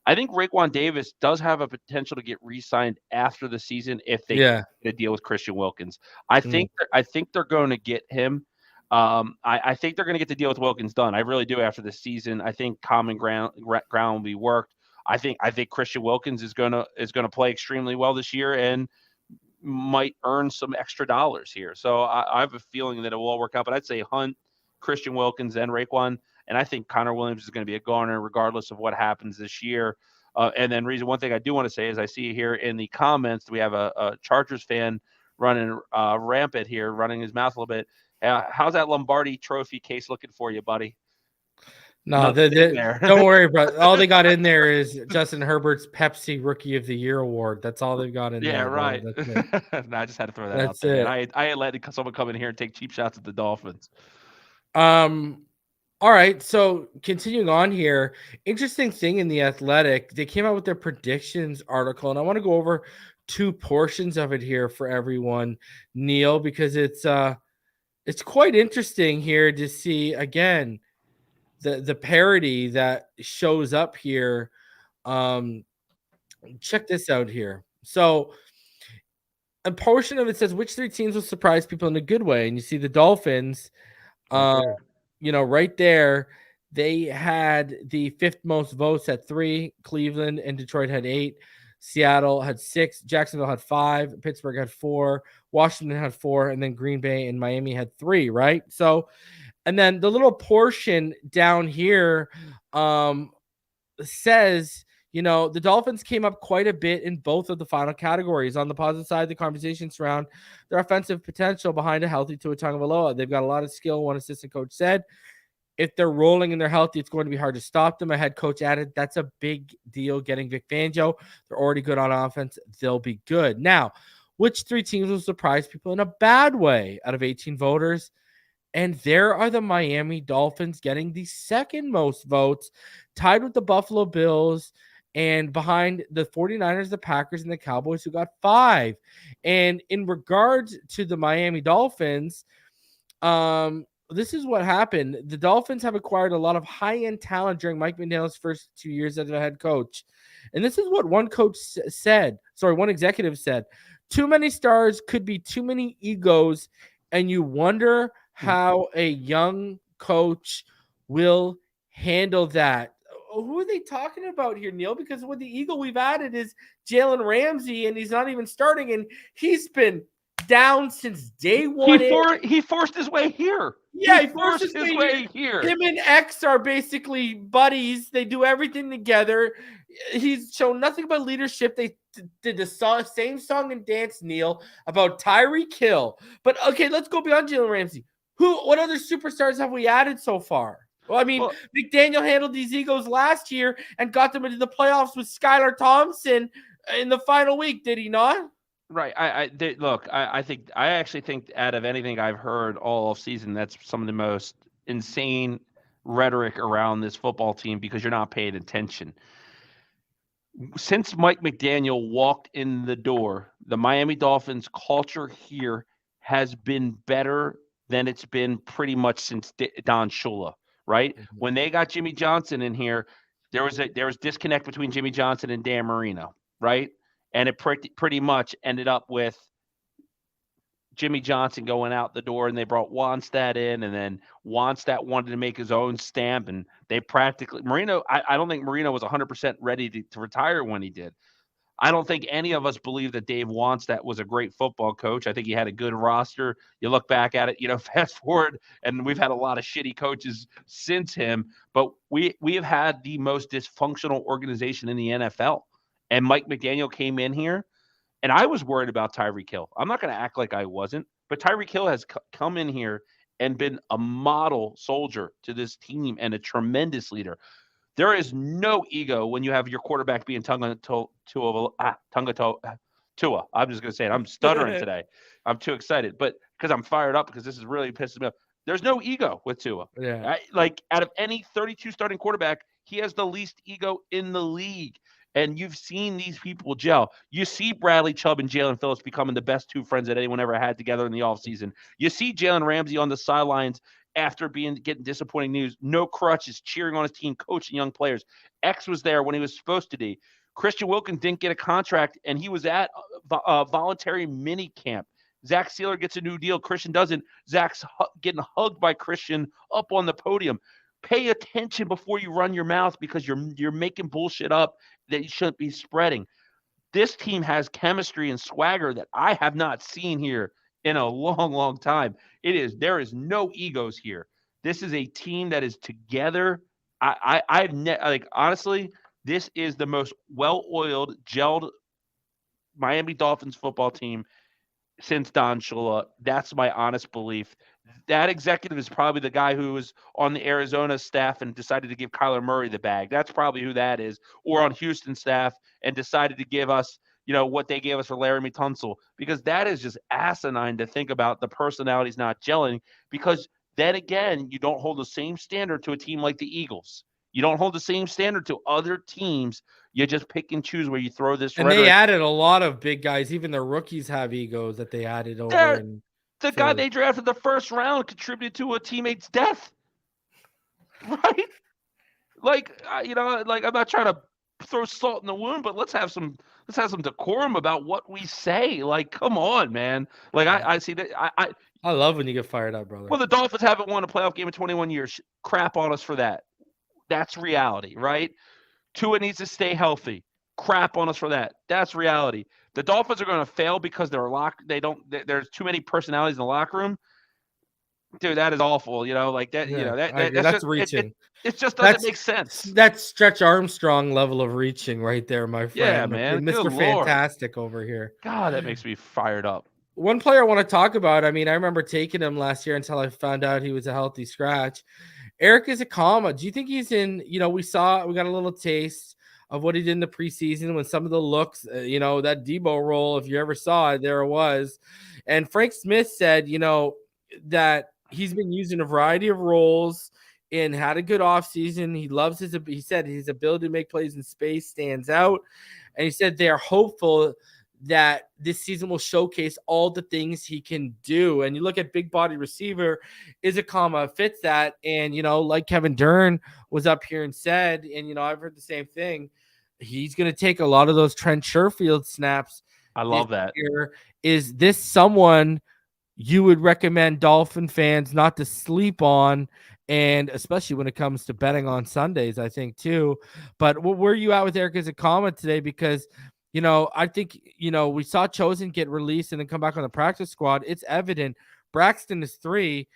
I think Raekwon Davis does have a potential to get re-signed after the season if they get a deal with Christian Wilkins. I think they're going to get him. I think they're going to get the deal with Wilkins done. I really do after the season. I think common ground will be worked. I think Christian Wilkins is going to play extremely well this year and might earn some extra dollars here. So I have a feeling that it will all work out. But I'd say Hunt, Christian Wilkins, and Raekwon. And I think Connor Williams is going to be a goner regardless of what happens this year. And then one thing I do want to say is I see here in the comments we have a Chargers fan running rampant here, running his mouth a little bit. How's that Lombardi Trophy case looking for you, buddy? No, don't worry, bro. All they got in there is Justin Herbert's Pepsi Rookie of the Year award. That's all they've got in there. Yeah, right. No, I just had to throw that out there. I ain't letting someone come in here and take cheap shots at the Dolphins. All right, so continuing on here, interesting thing in The Athletic, they came out with their predictions article, and I want to go over 2 portions of it here for everyone, Neal, because it's quite interesting here to see again the parody that shows up here. Check this out here. So a portion of it says which 3 teams will surprise people in a good way, and you see the Dolphins. Right there, They had the 5th most votes at 3. Cleveland and Detroit had 8. Seattle had 6. Jacksonville had 5. Pittsburgh had 4. Washington had 4. And then Green Bay and Miami had 3, right? So, and then the little portion down here says, the Dolphins came up quite a bit in both of the final categories. On the positive side, the conversation surround their offensive potential behind a healthy Tua Tagovailoa. They've got a lot of skill, one assistant coach said. If they're rolling and they're healthy, it's going to be hard to stop them. A head coach added, that's a big deal getting Vic Fangio. They're already good on offense. They'll be good. Now, which 3 teams will surprise people in a bad way out of 18 voters? And there are the Miami Dolphins getting the 2nd most votes, tied with the Buffalo Bills and behind the 49ers, the Packers, and the Cowboys, who got 5. And in regards to the Miami Dolphins, this is what happened. The Dolphins have acquired a lot of high-end talent during Mike McDaniel's first 2 years as a head coach. And this is what one executive said. Too many stars could be too many egos, and you wonder how a young coach will handle that. Who are they talking about here, Neil? Because with the ego we've added is Jalen Ramsey, and he's not even starting, and he's been down since day one. He forced his way here. Yeah, he forced his way here. Him and X are basically buddies. They do everything together. He's shown nothing but leadership. They did the same song and dance, Neil, about Tyreek Hill. But okay, let's go beyond Jalen Ramsey. What other superstars have we added so far? Well, I mean, McDaniel handled these egos last year and got them into the playoffs with Skylar Thompson in the final week, did he not? Right. I actually think out of anything I've heard all season, that's some of the most insane rhetoric around this football team because you're not paying attention. Since Mike McDaniel walked in the door, the Miami Dolphins culture here has been better than it's been pretty much since Don Shula, right? Mm-hmm. When they got Jimmy Johnson in here, there was disconnect between Jimmy Johnson and Dan Marino, right? And it pretty much ended up with Jimmy Johnson going out the door, and they brought Wannstedt in, and then Wannstedt wanted to make his own stamp, and they practically Marino. I don't think Marino was 100% ready to retire when he did. I don't think any of us believe that Dave Wannstedt was a great football coach. I think he had a good roster. You look back at it, fast forward, and we've had a lot of shitty coaches since him, but we have had the most dysfunctional organization in the NFL. And Mike McDaniel came in here, and I was worried about Tyreek Hill. I'm not going to act like I wasn't, but Tyreek Hill has come in here and been a model soldier to this team and a tremendous leader. There is no ego when you have your quarterback being Tua. I'm just going to say it. I'm stuttering today. I'm too excited, but because I'm fired up because this is really pissing me off. There's no ego with Tua. Yeah. Out of any 32 starting quarterback, he has the least ego in the league. And you've seen these people gel. You see Bradley Chubb and Jalen Phillips becoming the best 2 friends that anyone ever had together in the offseason. You see Jalen Ramsey on the sidelines after getting disappointing news. No crutches, cheering on his team, coaching young players. X was there when he was supposed to be. Christian Wilkins didn't get a contract, and he was at voluntary mini camp. Zach Sealer gets a new deal. Christian doesn't. Zach's getting hugged by Christian up on the podium. Pay attention before you run your mouth because you're making bullshit up that you shouldn't be spreading. This team has chemistry and swagger that I have not seen here in a long, long time. There is no egos here. This is a team that is together. Honestly, this is the most well-oiled, gelled Miami Dolphins football team since Don Shula. That's my honest belief. That executive is probably the guy who was on the Arizona staff and decided to give Kyler Murray the bag. That's probably who that is. Or on Houston staff and decided to give us, what they gave us for Laramie Tunsil. Because that is just asinine to think about the personalities not gelling. Because then again, you don't hold the same standard to a team like the Eagles. You don't hold the same standard to other teams. You just pick and choose where you throw this. And rhetoric. They added a lot of big guys. Even the rookies have egos that they added over. The guy they drafted the first round contributed to a teammate's death, right? I'm not trying to throw salt in the wound, but let's have some decorum about what we say. Come on, man. I see that. I love when you get fired up, brother. Well, the Dolphins haven't won a playoff game in 21 years. Crap on us for that. That's reality, right? Tua needs to stay healthy. Crap on us for that. That's reality. The Dolphins are going to fail because there's too many personalities in the locker room. Dude, that is awful. Like that. Yeah, I agree. That's That's just reaching. it just doesn't make sense. That's Stretch Armstrong level of reaching right there, my Yeah, friend. man. Good Mr. Lord. Fantastic over here. God, that makes me fired up. One player I want to talk about, I mean, I remember taking him last year until I found out he was a healthy scratch. Erik Ezukanma. Do you think he's in, we got a little taste of what he did in the preseason when some of the looks, that Debo role, if you ever saw it, there it was. And Frank Smith said, that he's been using a variety of roles and had a good offseason. He said his ability to make plays in space stands out. And he said they're hopeful that this season will showcase all the things he can do. And you look at big body receiver, Ezukanma fits that. And, like Kevin Dern was up here and said, and, I've heard the same thing. He's going to take a lot of those Trent Sherfield snaps. I love that. Is this someone you would recommend Dolphin fans not to sleep on, and especially when it comes to betting on Sundays, I think too. But where are you at with Erik Ezukanma today? Because, I think, we saw Chosen get released and then come back on the practice squad. It's evident Braxton is 3,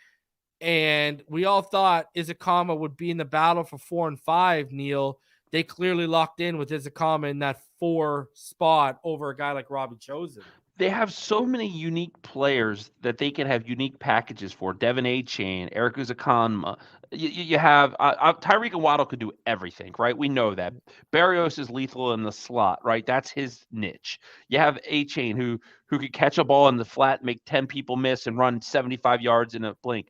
and we all thought Ezukanma would be in the battle for 4 and 5, Neal. They clearly locked in with Ezukanma in that 4 spot over a guy like Robbie Chosen. They have so many unique players that they can have unique packages for. Devin A-Chain, Erik Ezukanma. You have Tyreek and Waddle could do everything, right? We know that. Berrios is lethal in the slot, right? That's his niche. You have A-Chain who could catch a ball in the flat, make 10 people miss, and run 75 yards in a blink.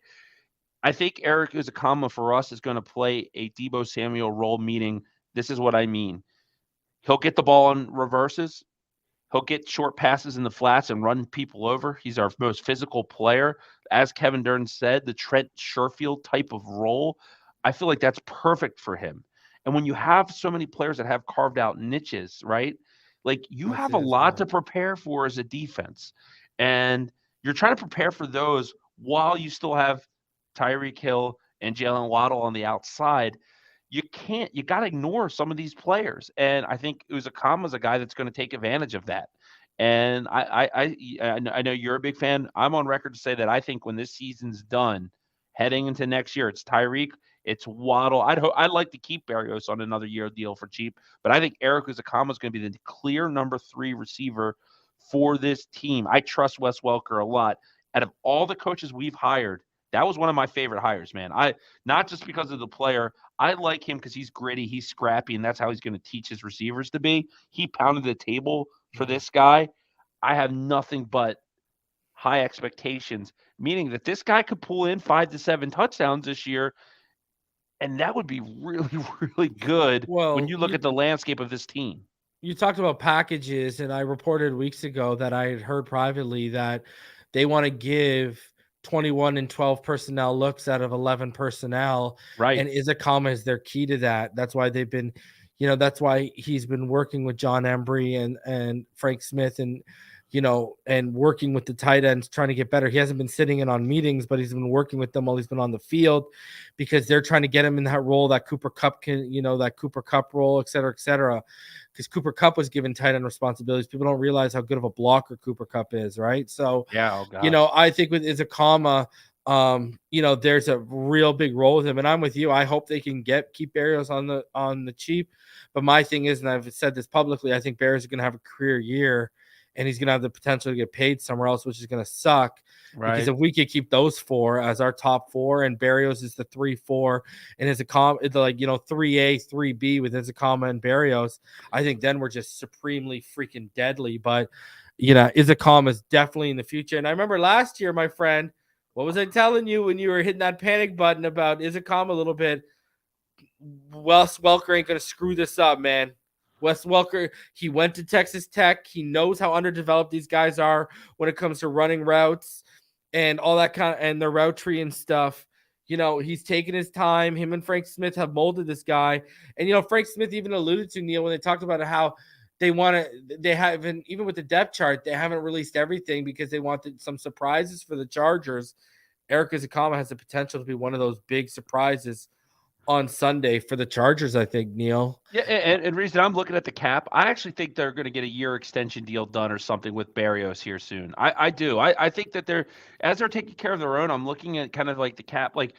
I think Erik Ezukanma for us is going to play a Deebo Samuel role, meaning this is what I mean. He'll get the ball on reverses. He'll get short passes in the flats and run people over. He's our most physical player. As Kevin Dern said, the Trent Sherfield type of role, I feel like that's perfect for him. And when you have so many players that have carved out niches, right? Like you have a lot to prepare for as a defense. And you're trying to prepare for those while you still have Tyreek Hill and Jalen Waddle on the outside. You got to ignore some of these players. And I think Ezukanma is a guy that's going to take advantage of that. And I know you're a big fan. I'm on record to say that I think when this season's done, heading into next year, it's Tyreek, it's Waddle. I'd like to keep Berrios on another year deal for cheap, but I think Erik Ezukanma is going to be the clear number 3 receiver for this team. I trust Wes Welker a lot. Out of all the coaches we've hired, that was one of my favorite hires, man. Not just because of the player. I like him because he's gritty, he's scrappy, and that's how he's going to teach his receivers to be. He pounded the table for this guy. I have nothing but high expectations, meaning that this guy could pull in 5 to 7 touchdowns this year, and that would be really, really good when you look at the landscape of this team. You talked about packages, and I reported weeks ago that I had heard privately that they want to give 21 and 12 personnel looks out of 11 personnel. Right. And Ezukanma is their key to that. That's why they've been, that's why he's been working with John Embry and Frank Smith and, and working with the tight ends, trying to get better. He hasn't been sitting in on meetings, but he's been working with them while he's been on the field because they're trying to get him in that role that Cooper Kupp can, that Cooper Kupp role, et cetera, because Cooper Kupp was given tight end responsibilities. People don't realize how good of a blocker Cooper Kupp is, right? So, yeah, I think with Ezukanma, there's a real big role with him, and I'm with you. I hope they can keep Berrios on the cheap. But my thing is, and I've said this publicly, I think Berrios is going to have a career year, and he's going to have the potential to get paid somewhere else, which is going to suck. Right. Because if we could keep those 4 as our top 4, and Berrios is the 3-4, and Ezukanma, 3A, 3B with Ezukanma and Berrios, I think then we're just supremely freaking deadly. But Ezukanma is definitely in the future. And I remember last year, my friend, what was I telling you when you were hitting that panic button about Ezukanma a little bit? Wes Welker ain't going to screw this up, man. Wes Welker, he went to Texas Tech. He knows how underdeveloped these guys are when it comes to running routes and all that and the route tree and stuff. He's taken his time. Him and Frank Smith have molded this guy. And, Frank Smith even alluded to, Neal, when they talked about how they haven't, even with the depth chart, they haven't released everything because they wanted some surprises for the Chargers. Erik Ezukanma has the potential to be one of those big surprises on Sunday for the Chargers, I think, Neal. Yeah, and reason I'm looking at the cap, I actually think they're going to get a year extension deal done or something with Berrios here soon. I do. I think that as they're taking care of their own, I'm looking at kind of like the cap, like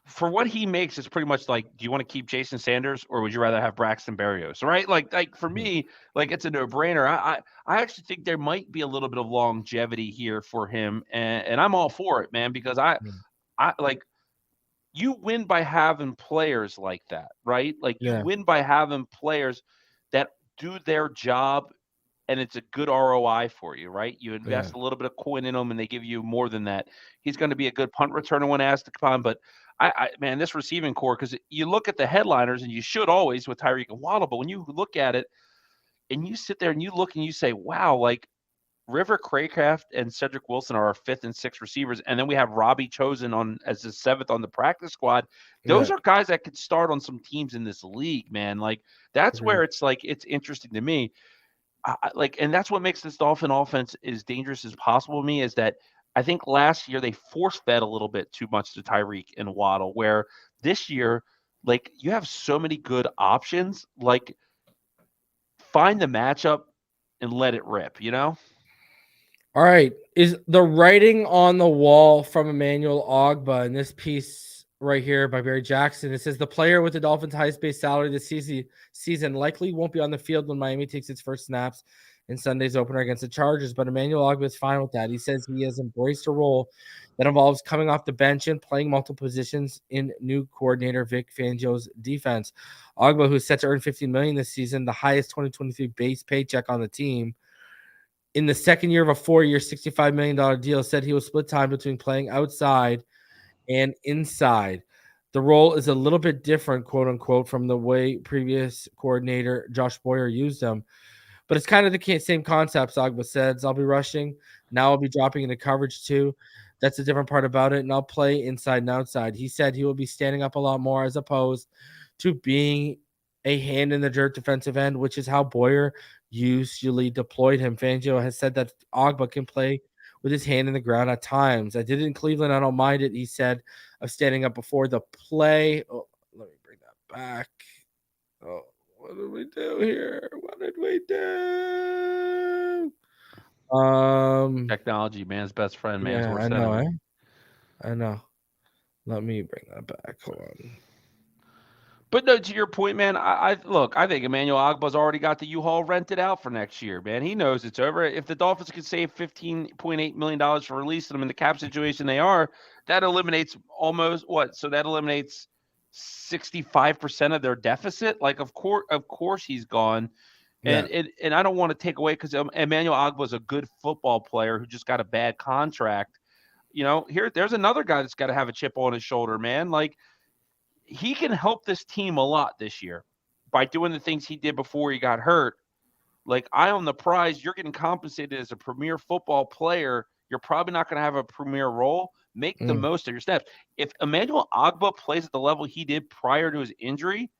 for what he makes, it's pretty much like, do you want to keep Jason Sanders or would you rather have Braxton Berrios? Right? Like for me, like it's a no-brainer. I actually think there might be a little bit of longevity here for him, and I'm all for it, man, because I like. You win by having players like that, right? Like you win by having players that do their job and it's a good ROI for you, right? You invest a little bit of coin in them and they give you more than that. He's going to be a good punt returner when asked to come on, but man, this receiving core, because you look at the headliners and you should always with Tyreek and Waddle, but when you look at it and you sit there and you look and you say, wow, like River Craycraft and Cedric Wilson are our 5th and 6th receivers, and then we have Robbie chosen on as the 7th on the practice squad. Those are guys that could start on some teams in this league, man. Like that's where it's like it's interesting to me. And that's what makes this Dolphin offense as dangerous as possible to me is that I think last year they force-fed a little bit too much to Tyreek and Waddle, where this year, like you have so many good options. Like find the matchup and let it rip, you know? All right. Is the writing on the wall from Emmanuel Ogbah in this piece right here by Barry Jackson? It says the player with the Dolphins' highest base salary this season likely won't be on the field when Miami takes its first snaps in Sunday's opener against the Chargers, but Emmanuel Ogbah is fine with that. He says he has embraced a role that involves coming off the bench and playing multiple positions in new coordinator Vic Fangio's defense. Ogbah, who's set to earn $15 million this season, the highest 2023 base paycheck on the team, in the second year of a 4-year, $65 million deal, said he will split time between playing outside and inside. The role is a little bit different, quote unquote, from the way previous coordinator Josh Boyer used him. But it's kind of the same concepts, Ogbah says. I'll be rushing. Now I'll be dropping into coverage too. That's a different part about it. And I'll play inside and outside. He said he will be standing up a lot more as opposed to being a hand in the dirt defensive end, which is how Boyer usually deployed him. Fangio has said that Ogbah can play with his hand in the ground at times. I did it in Cleveland. I don't mind it, he said, of standing up before the play. Oh, let me bring that back. Oh, what did we do here? What did we do? Technology, man's best friend, man's Yeah, worst I know. enemy. I know. Let me bring that back. Hold on. But no, to your point, man, I think Emmanuel Ogbah's already got the U-Haul rented out for next year, man. He knows it's over. If the Dolphins could save $15.8 million for releasing them in the cap situation they are, that eliminates almost what? So that eliminates 65% of their deficit. Like, of course he's gone. And I don't want to take away because Emmanuel Ogbah is a good football player who just got a bad contract. You know, there's another guy that's got to have a chip on his shoulder, man. Like, he can help this team a lot this year by doing the things he did before he got hurt. Like, eye on the prize, you're getting compensated as a premier football player. You're probably not going to have a premier role. Make the most of your steps. If Emmanuel Ogbah plays at the level he did prior to his injury,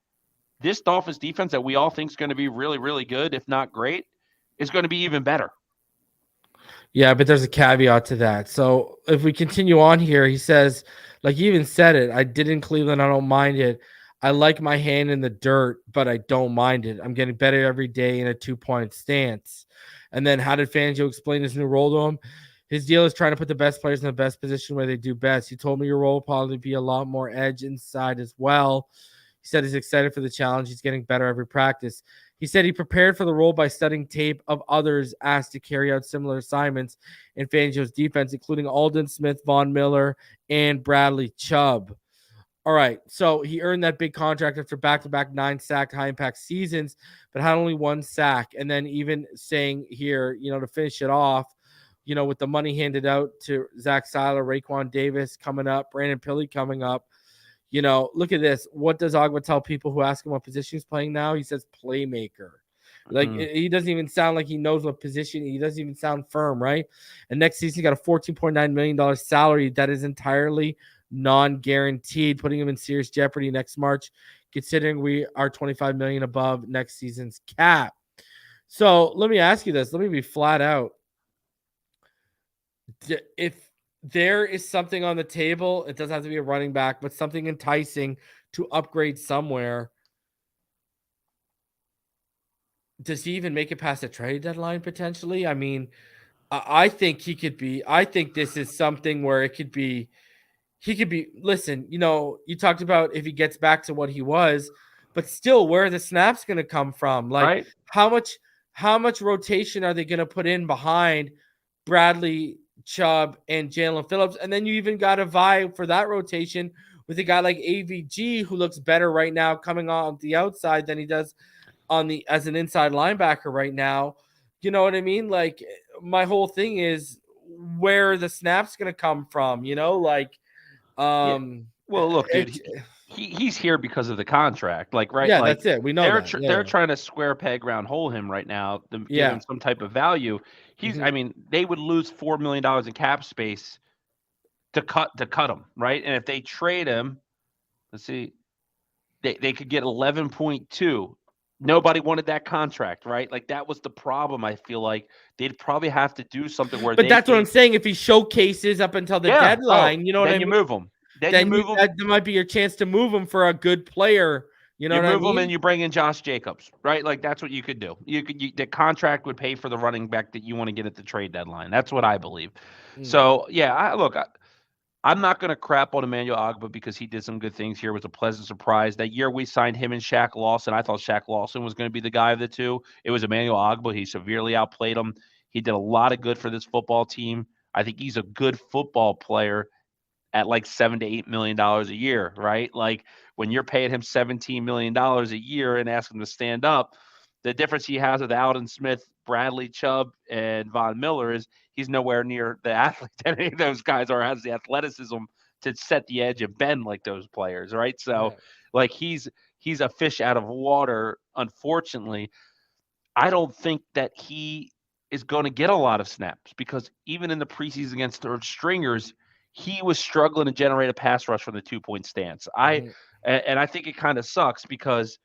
this Dolphins defense that we all think is going to be really, really good, if not great, is going to be even better. Yeah, but there's a caveat to that. So if we continue on here, he says, like he even said it, I did in Cleveland. I don't mind it. I like my hand in the dirt, but I don't mind it. I'm getting better every day in a 2-point stance. And then how did Fangio explain his new role to him? His deal is trying to put the best players in the best position where they do best. He told me your role will probably be a lot more edge inside as well. He said he's excited for the challenge. He's getting better every practice. He said he prepared for the role by studying tape of others asked to carry out similar assignments in Fangio's defense, including Aldon Smith, Von Miller, and Bradley Chubb. All right, so he earned that big contract after back-to-back 9-sack high-impact seasons, but had only 1 sack. And then even saying here, to finish it off, with the money handed out to Zach Seiler, Raekwon Davis coming up, Brandon Pilley coming up, look at this. What does Ogbah tell people who ask him what position he's playing now? He says playmaker. Like, he doesn't even sound like he knows what position. He doesn't even sound firm, right? And next season, he got a $14.9 million salary that is entirely non-guaranteed, putting him in serious jeopardy next March, considering we are $25 million above next season's cap. So let me ask you this. Let me be flat out. If there is something on the table, it doesn't have to be a running back, but something enticing to upgrade somewhere. Does he even make it past the trade deadline potentially? I mean, I think he could be. I think this is something where it could be. He could be. Listen, you talked about if he gets back to what he was, but still, where are the snaps going to come from? Like, Right. how much rotation are they going to put in behind Bradley Chubb and Jalen Phillips? And then you even got to vie for that rotation with a guy like AVG, who looks better right now coming on the outside than he does as an inside linebacker right now. You know what I mean? Like, my whole thing is, where are the snaps going to come from? Yeah. Well, look, dude, he's here because of the contract. Like, right? Yeah, Like, that's it. We know that. they're trying to square peg round hole him right now to give him some type of value. I mean, they would lose $4 million in cap space to cut him, right? And if they trade him, let's see, they could get 11.2. Nobody wanted that contract, right? Like, that was the problem. I feel like they'd probably have to do something where But that's what I'm saying. If he showcases up until the deadline, you know what I mean? Then you move him. Then you move him. That might be your chance to move him for a good player. You know what I mean? You move him and you bring in Josh Jacobs, right? Like, that's what you could do. The contract would pay for the running back that you want to get at the trade deadline. That's what I believe. So, yeah, I'm not going to crap on Emmanuel Ogbah because he did some good things here. It was a pleasant surprise. That year we signed him and Shaq Lawson. I thought Shaq Lawson was going to be the guy of the two. It was Emmanuel Ogbah. He severely outplayed him. He did a lot of good for this football team. I think he's a good football player at like $7 to $8 million a year, right? Like, when you're paying him $17 million a year and ask him to stand up, the difference he has with Alden Smith, Bradley Chubb, and Von Miller is he's nowhere near the athlete that any of those guys are, has the athleticism to set the edge and bend like those players, right? So, like, he's a fish out of water, unfortunately. I don't think that he is going to get a lot of snaps because even in the preseason against third stringers, he was struggling to generate a pass rush from the 2-point stance. And I think it kind of sucks because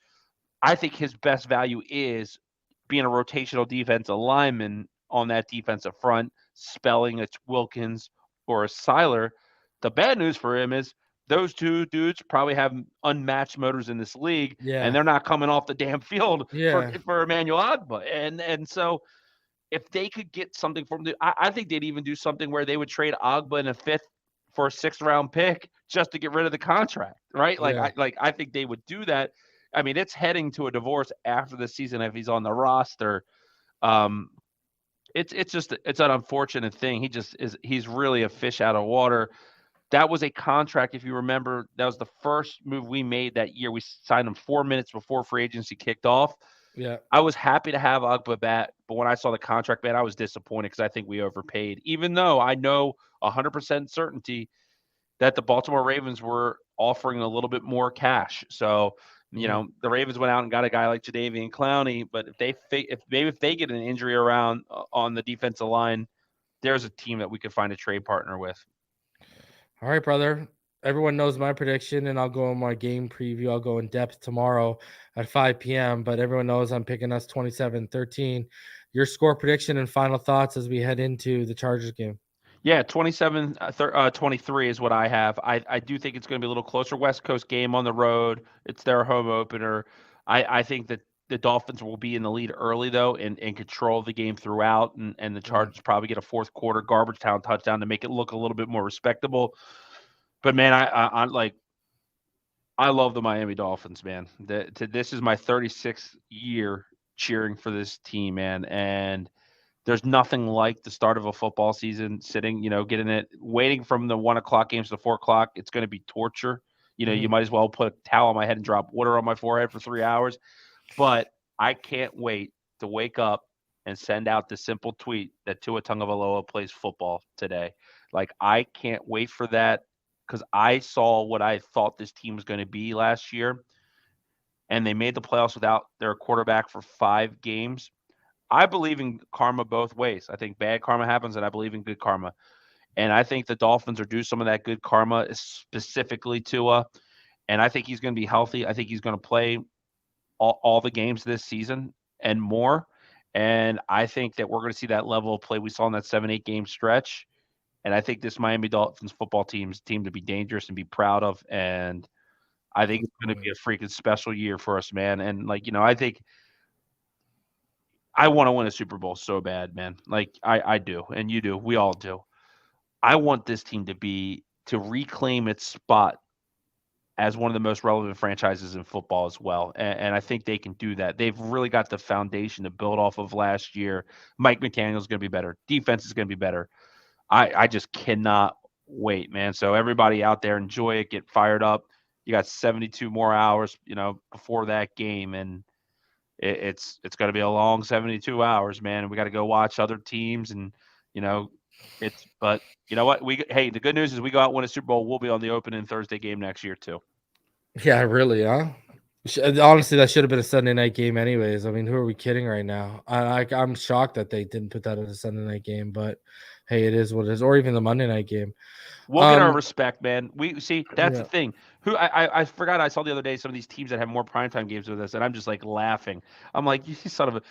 I think his best value is being a rotational defensive lineman on that defensive front, spelling a Wilkins or a Seiler. The bad news for him is those two dudes probably have unmatched motors in this league, and they're not coming off the damn field for Emmanuel Ogbah. And so if they could get something from I think they'd even do something where they would trade Ogbah in a fifth for a 6th-round pick just to get rid of the contract, right? I think they would do that. I mean, it's heading to a divorce after the season if he's on the roster. It's an unfortunate thing. He's really a fish out of water. That was a contract, if you remember, that was the first move we made that year. We signed him 4 minutes before free agency kicked off. Yeah. I was happy to have Ogbah back, but when I saw the contract, man, I was disappointed because I think we overpaid, even though I know 100% certainty that the Baltimore Ravens were offering a little bit more cash. So, the Ravens went out and got a guy like Jadeveon Clowney, but if they get an injury around on the defensive line, there's a team that we could find a trade partner with. All right, brother. Everyone knows my prediction, and I'll go on my game preview. I'll go in depth tomorrow at 5 p.m., but everyone knows I'm picking us 27-13. Your score prediction and final thoughts as we head into the Chargers game. Yeah, 27-23 is what I have. I do think it's going to be a little closer. West Coast game on the road. It's their home opener. I think that the Dolphins will be in the lead early, though, and control the game throughout, and the Chargers probably get a fourth quarter garbage time touchdown to make it look a little bit more respectable. But, man, I love the Miami Dolphins, man. This is my 36th year cheering for this team, man, and there's nothing like the start of a football season, sitting, getting it, waiting from the 1 o'clock games to 4 o'clock. It's going to be torture. You might as well put a towel on my head and drop water on my forehead for 3 hours. But I can't wait to wake up and send out the simple tweet that Tua Tagovailoa plays football today. Like, I can't wait for that because I saw what I thought this team was going to be last year, and they made the playoffs without their quarterback for 5 games. I believe in karma both ways. I think bad karma happens, and I believe in good karma. And I think the Dolphins are due some of that good karma, specifically Tua. And I think he's going to be healthy. I think he's going to play all the games this season and more. And I think that we're going to see that level of play we saw in that 7-8 game stretch. And I think this Miami Dolphins football team to be dangerous and be proud of. And I think it's going to be a freaking special year for us, man. And like, I think I want to win a Super Bowl so bad, man. Like I do, and you do. We all do. I want this team to reclaim its spot as one of the most relevant franchises in football as well. And I think they can do that. They've really got the foundation to build off of last year. Mike McDaniel's going to be better. Defense is going to be better. I just cannot wait, man. So everybody out there, enjoy it. Get fired up. You got 72 more hours, before that game. And it's going to be a long 72 hours, man. We got to go watch other teams and, but you know what? The good news is we go out and win a Super Bowl. We'll be on the opening Thursday game next year too. Yeah, really, huh? Honestly, that should have been a Sunday night game anyways. I mean, who are we kidding right now? I'm shocked that they didn't put that as a Sunday night game, but hey, it is what it is. Or even the Monday night game. We'll get our respect, man. We see that's the thing. Who I forgot I saw the other day some of these teams that have more primetime games with us, and I'm just like laughing. I'm like, you son of a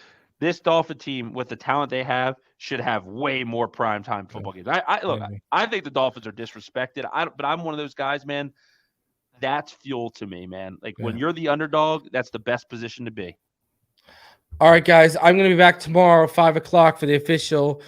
this Dolphin team with the talent they have should have way more primetime football games. I think the Dolphins are disrespected. But I'm one of those guys, man. That's fuel to me, man. Like when you're the underdog, that's the best position to be. All right, guys. I'm going to be back tomorrow, 5:00 for the official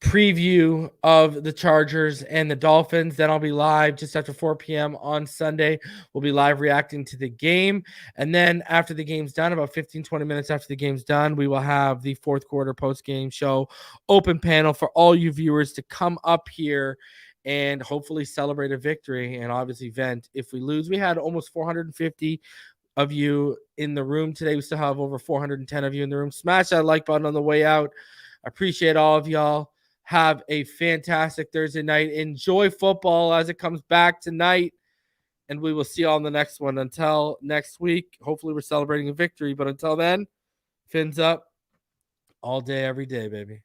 preview of the Chargers and the Dolphins. Then I'll be live just after 4 p.m. on Sunday. We'll be live reacting to the game. And then after the game's done, about 15-20 minutes after the game's done, we will have the fourth quarter post-game show open panel for all you viewers to come up here and hopefully celebrate a victory and obviously vent if we lose. We had almost 450 of you in the room today. We still have over 410 of you in the room. Smash that like button on the way out. I appreciate all of y'all. Have a fantastic Thursday night. Enjoy football as it comes back tonight. And we will see you on the next one. Until next week, hopefully we're celebrating a victory. But until then, fins up all day, every day, baby.